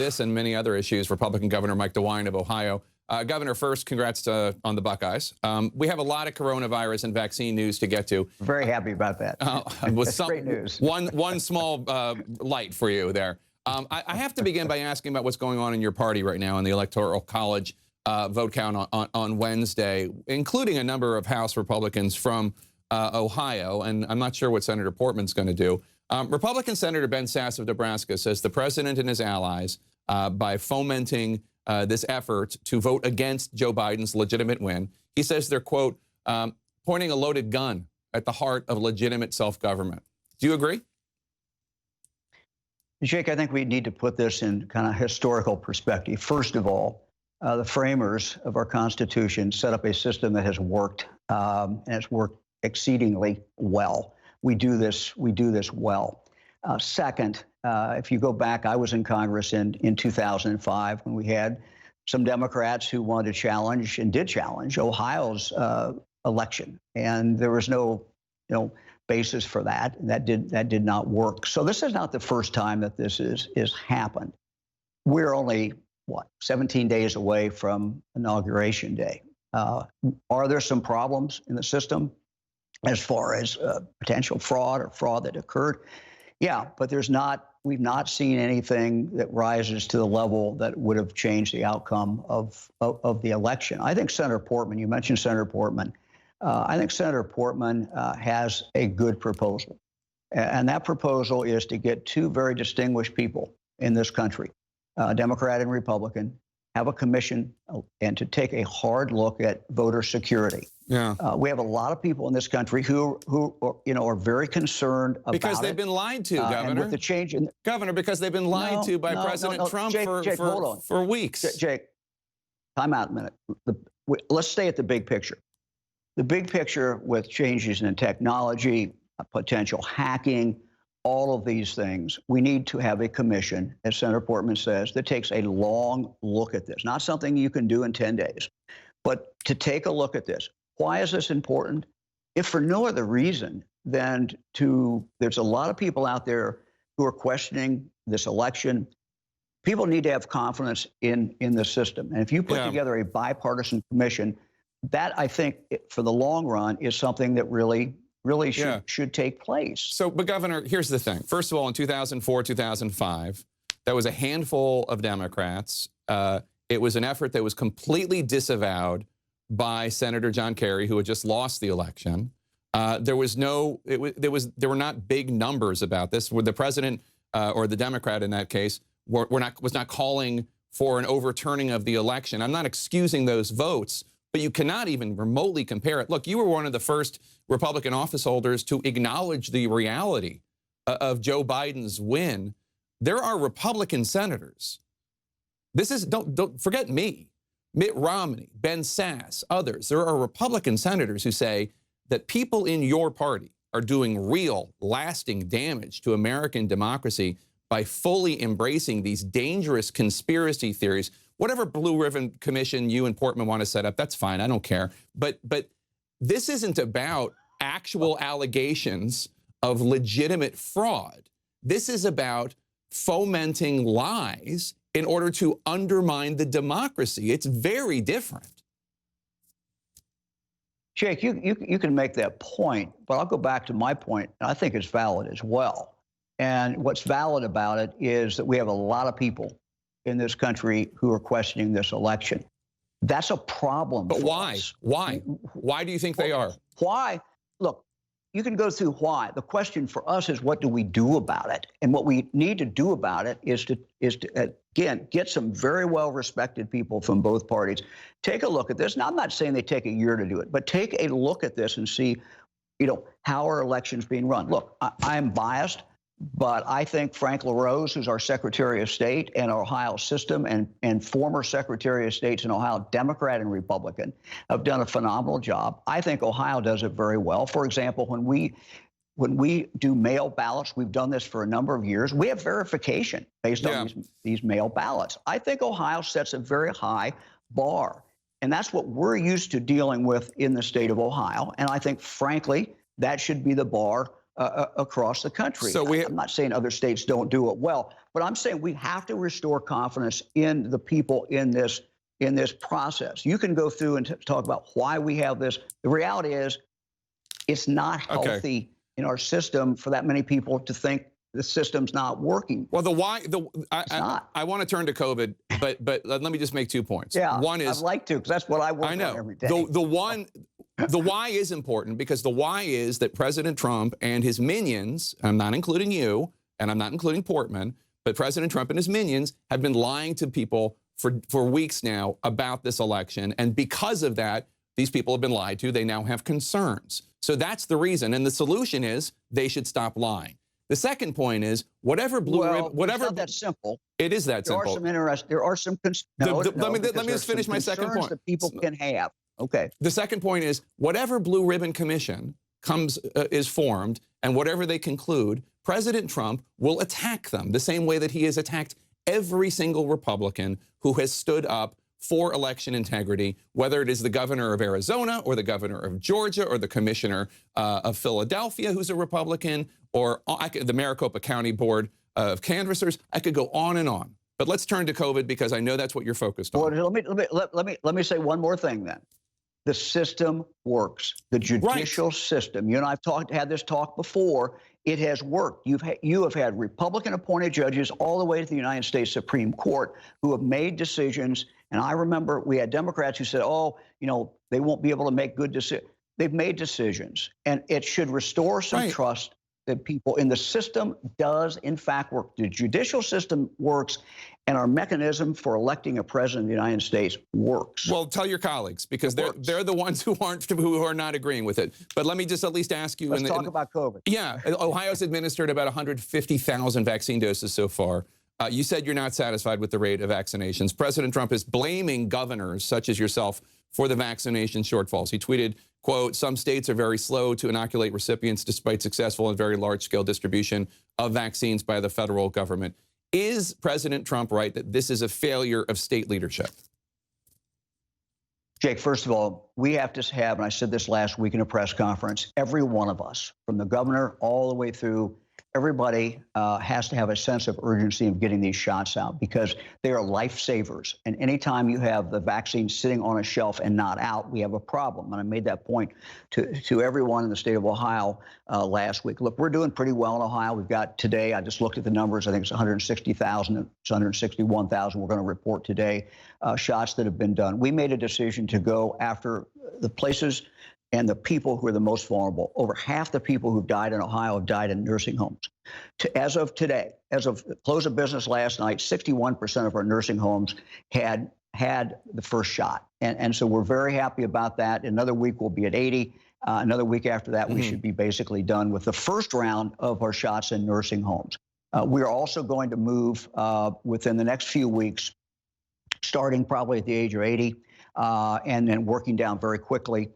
this and many other issues, Republican Governor Mike DeWine of Ohio. Governor, first, congrats on the Buckeyes. We have a lot of coronavirus and vaccine news to get to. Very happy about that. With great news. One small light for you there. I have to begin by asking about what's going on in your party right now in the Electoral College vote count on Wednesday, including a number of House Republicans from Ohio, and I'm not sure what Senator Portman's going to do. Republican Senator Ben Sasse of Nebraska says the president and his allies, by fomenting this effort to vote against Joe Biden's legitimate win, he says they're, quote, pointing a loaded gun at the heart of legitimate self-government. Do you agree? Jake, I think we need to put this in kind of historical perspective. First of all, the framers of our Constitution set up a system that has worked, and it's worked exceedingly well. We do this well. Second, if you go back, I was in Congress in 2005 when we had some Democrats who wanted to challenge and did challenge Ohio's election, and there was no, basis for that. That did not work. So this is not the first time that this is happened. We're only 17 days away from Inauguration Day. Are there some problems in the system as far as potential fraud or fraud that occurred? Yeah, but we've not seen anything that rises to the level that would have changed the outcome of the election. I think Senator Portman, you mentioned Senator Portman, I think Senator Portman has a good proposal. And that proposal is to get two very distinguished people in this country, Democrat and Republican, have a commission and to take a hard look at voter security. Yeah. We have a lot of people in this country who are very concerned about because they've been lied to, Governor. And with the change in Governor, because they've been lied to by President Trump Jake, for weeks. Jake, time out a minute. Let's stay at the big picture. The big picture with changes in technology, potential hacking, all of these things, we need to have a commission, as Senator Portman says, that takes a long look at this. Not something you can do in 10 days, but to take a look at this. Why is this important? If for no other reason than there's a lot of people out there who are questioning this election. People need to have confidence in the system. And if you put together a bipartisan commission, that I think for the long run is something that really should take place. So, but Governor, here's the thing. First of all, in 2004, 2005, that was a handful of Democrats. It was an effort that was completely disavowed by Senator John Kerry, who had just lost the election. There were not big numbers about this. Where the president or the Democrat in that case was not calling for an overturning of the election. I'm not excusing those votes, but you cannot even remotely compare it. Look, you were one of the first Republican office holders to acknowledge the reality of Joe Biden's win. There are Republican senators. Don't forget me, Mitt Romney, Ben Sasse, others. There are Republican senators who say that people in your party are doing real, lasting damage to American democracy by fully embracing these dangerous conspiracy theories. Whatever Blue Ribbon Commission you and Portman want to set up, that's fine. I don't care. But this isn't about actual allegations of legitimate fraud. This is about fomenting lies in order to undermine the democracy. It's very different. Jake, you can make that point, but I'll go back to my point, and I think it's valid as well. And what's valid about it is that we have a lot of people in this country who are questioning this election. That's a problem. But why? Us. Why? Why do you think they are? Why? Look, you can go through why. The question for us is, what do we do about it? And what we need to do about it is to again, get some very well-respected people from both parties. Take a look at this. Now, I'm not saying they take a year to do it, but take a look at this and see, how are elections being run? Look, I'm biased, but I think Frank LaRose, who's our Secretary of State and our Ohio system, and former Secretary of States in Ohio, Democrat and Republican, have done a phenomenal job. I think Ohio does it very well. For example, when we do mail ballots, we've done this for a number of years, we have verification based on these mail ballots. I think Ohio sets a very high bar, and that's what we're used to dealing with in the state of Ohio. And I think, frankly, that should be the bar across the country. So I'm not saying other states don't do it well, But I'm saying we have to restore confidence in the people in this process. You can go through and talk about why we have this. The reality is it's not healthy in our system for that many people to think the system's not working. Well, I want to turn to COVID, but let me just make 2 points. Yeah, one is I'd like to, because that's what I work on every day. The why is important, because the why is that President Trump and his minions, I'm not including you, and I'm not including Portman, but President Trump and his minions have been lying to people for weeks now about this election. And because of that, these people have been lied to. They now have concerns. So that's the reason. And the solution is they should stop lying. The second point is whatever blue ribbon, whatever. It's not that simple. It is that simple. There are some let me just finish my second point. That people can have. Okay. The second point is whatever blue ribbon commission is formed, and whatever they conclude, President Trump will attack them the same way that he has attacked every single Republican who has stood up for election integrity, whether it is the governor of Arizona or the governor of Georgia or the commissioner of Philadelphia, who's a Republican, or the Maricopa County Board of Canvassers. I could go on and on. But let's turn to COVID, because I know that's what you're focused on. Well, let me say one more thing then. The system works. The judicial system. You and I've had this talk before. It has worked. You have had Republican-appointed judges all the way to the United States Supreme Court who have made decisions. And I remember we had Democrats who said, "Oh, they won't be able to make good decisions." They've made decisions, and it should restore some trust that people in the system does in fact work. The judicial system works, and our mechanism for electing a president of the United States works. Well, tell your colleagues, because they're the ones who are not agreeing with it. But let me just at least ask you. Let's talk about COVID. Yeah, Ohio's administered about 150,000 vaccine doses so far. You said you're not satisfied with the rate of vaccinations. President Trump is blaming governors such as yourself for the vaccination shortfalls. He tweeted, quote, "Some states are very slow to inoculate recipients despite successful and very large-scale distribution of vaccines by the federal government." Is President Trump right that this is a failure of state leadership? Jake, first of all, we have to have, and I said this last week in a press conference, every one of us, from the governor all the way through, everybody has to have a sense of urgency of getting these shots out, because they are lifesavers. And anytime you have the vaccine sitting on a shelf and not out, we have a problem. And I made that point to everyone in the state of Ohio last week. Look, we're doing pretty well in Ohio. We've got today, I just looked at the numbers, I think it's 160,000, it's 161,000 we're going to report today, shots that have been done. We made a decision to go after the places and the people who are the most vulnerable. Over half the people who've died in Ohio have died in nursing homes. As of today, as of close of business last night, 61% of our nursing homes had the first shot. And so we're very happy about that. Another week we'll be at 80. Another week after that, we should be basically done with the first round of our shots in nursing homes. We're also going to move within the next few weeks, starting probably at the age of 80, and then working down very quickly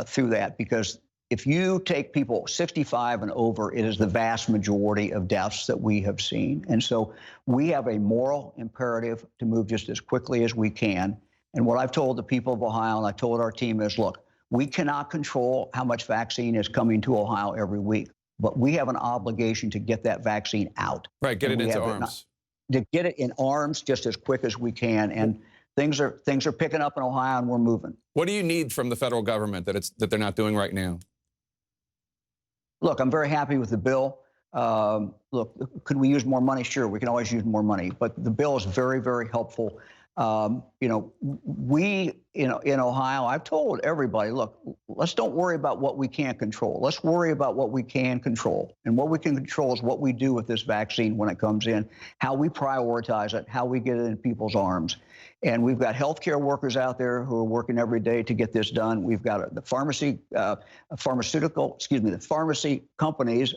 through that, because if you take people 65 and over, it is the vast majority of deaths that we have seen. And so we have a moral imperative to move just as quickly as we can. And what I've told the people of Ohio, and I told our team, is, look, we cannot control how much vaccine is coming to Ohio every week, but we have an obligation to get that vaccine out. Right, get it into arms. To get it in arms just as quick as we can. And things are picking up in Ohio, and we're moving. What do you need from the federal government that they're not doing right now? Look, I'm very happy with the bill. Look, could we use more money? Sure, we can always use more money, but the bill is very, very helpful. We in Ohio, I've told everybody, look, let's don't worry about what we can't control. Let's worry about what we can control. And what we can control is what we do with this vaccine when it comes in, how we prioritize it, how we get it in people's arms. And we've got healthcare workers out there who are working every day to get this done. We've got the pharmacy companies,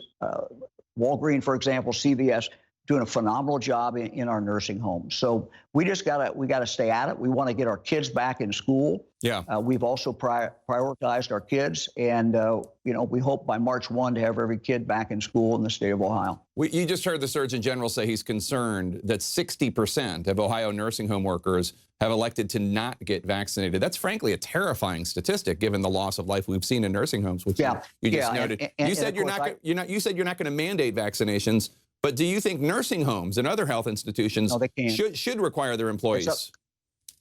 Walgreens, for example, CVS, doing a phenomenal job in our nursing homes. So we gotta stay at it. We want to get our kids back in school. Yeah. We've also prioritized our kids, and we hope by March 1 to have every kid back in school in the state of Ohio. You just heard the Surgeon General say he's concerned that 60% of Ohio nursing home workers have elected to not get vaccinated. That's frankly a terrifying statistic, given the loss of life we've seen in nursing homes, which you just noted. You said you're not going to mandate vaccinations. But do you think nursing homes and other health institutions No, they can't. should require their employees?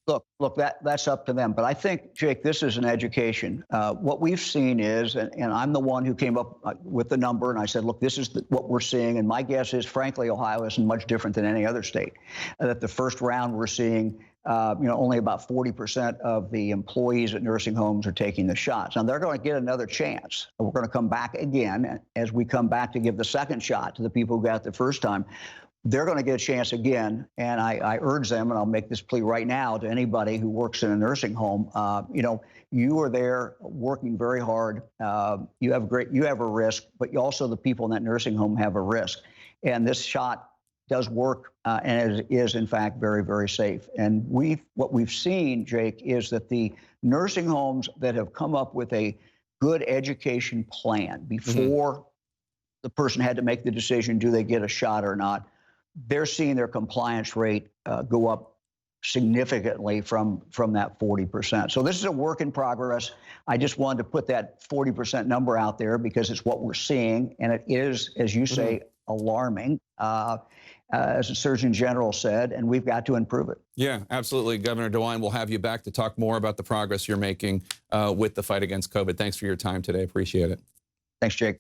Look, that's up to them. But I think, Jake, this is an education. What we've seen is, and I'm the one who came up with the number, and I said, look, this is what we're seeing. And my guess is, frankly, Ohio isn't much different than any other state. That the first round we're seeing, only about 40% of the employees at nursing homes are taking the shots. Now, they're going to get another chance. We're going to come back again as we come back to give the second shot to the people who got it the first time. They're going to get a chance again, and I urge them, and I'll make this plea right now to anybody who works in a nursing home. You are there working very hard. You have a risk, but also the people in that nursing home have a risk. And this shot does work, and it is in fact very, very safe. And what we've seen, Jake, is that the nursing homes that have come up with a good education plan before the person had to make the decision, do they get a shot or not? They're seeing their compliance rate go up significantly from that 40%. So this is a work in progress. I just wanted to put that 40% number out there because it's what we're seeing, and it is, as you say, alarming, as the Surgeon General said, and we've got to improve it. Yeah, absolutely. Governor DeWine, we'll have you back to talk more about the progress you're making with the fight against COVID. Thanks for your time today. Appreciate it. Thanks, Jake.